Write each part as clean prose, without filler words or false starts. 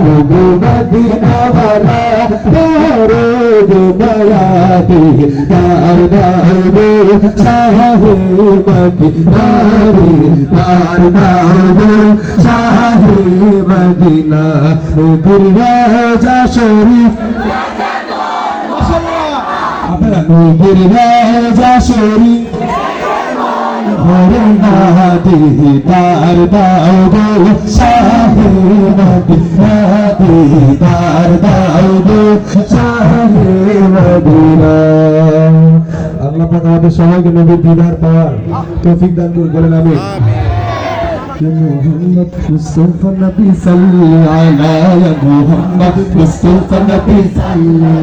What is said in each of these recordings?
Medina वाला तेरे दुनिया दी दार दार शाह मदीना दार दार शाह मदीना गिरजा शरीफ আপনারা गिरजा शरीफ दीदार दाओ शाह मदीना दीदार दाओ शाह मदीना আল্লাহ পাক আমাদের সবাইকে নবীর দিদার পাওয়ার তৌফিক দান করুন বলেন আমিন يا محمد مصطفى النبي صلى على يا محمد مصطفى النبي صلى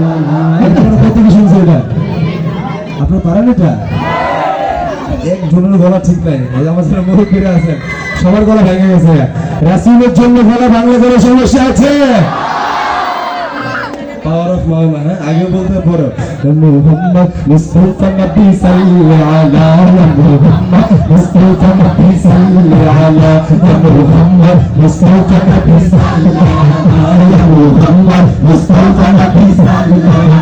على কত কি শুনছেন এটা আপনারা পারেন এটা একজনের গলা ঠিক নাই আমাদের মুরব্বীরা আছেন সবার গলা ভেঙে গেছে রাসূলের জন্য গলা ভাঙলে কোনো সমস্যা আছে পাওয়ার অফ মাওলা হ্যাঁ আগে বলতে পড়ো মুহাম্মদ মুস্তাফা নবী সাল্লাল্লাহু আলাইহি মুহাম্মদ মুস্তাফা নবী সাল্লাল্লাহু আলাইহি মুহাম্মদ মুস্তাফা নবী সাল্লাল্লাহু আলাইহি মুহাম্মদ মুস্তাফা নবী সাল্লাল্লাহু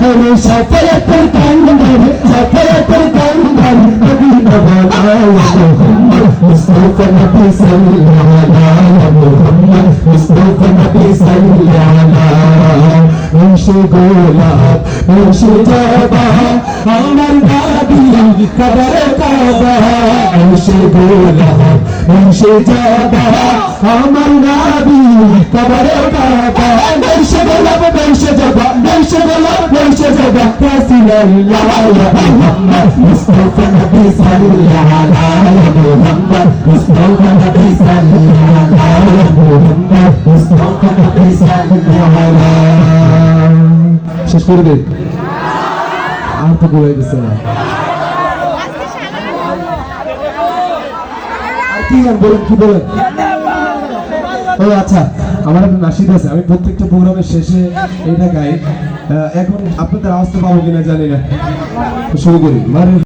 আলাইহি শাফায়াতুল কামদার শাফায়াতুল কামদার নবী নওয়ালা মুহাম্মদ মুস্তাফা নবী সাল্লাল্লাহু আলাইহি মুহাম্মদ মুস্তাফা নবী সাল্লাল্লাহু আলাইহি মুশে গোলাপ মুশে জাবা আমার নবী কবরে কাবা মুশে গোলাপ মুশে জাবা আমার নবী কবরে কাবা মুশে গোলাপ মুশে জাবা মুশে গোলাপ মুশে জাবা রাসূলুল্লাহ মুহাম্মদ মুস্তাফা নবী সাল্লাল্লাহু আলাইহি মুহাম্মদ মুস্তাফা নবী সাল্লাল্লাহু আলাইহি মুহাম্মদ মুস্তাফা নবী সাল্লাল্লাহু আলাইহি শেষ করে দে আর তো বলে দিছে না আর কি গান বলেন কি বলেন ও আচ্ছা আমার একটা নাশিদ আছে আমি প্রত্যেকটা প্রোগ্রামের শেষে এটা গাই এখন আপনাদের আওয়াজ তো পাবো কিনা জানি না শুরু করি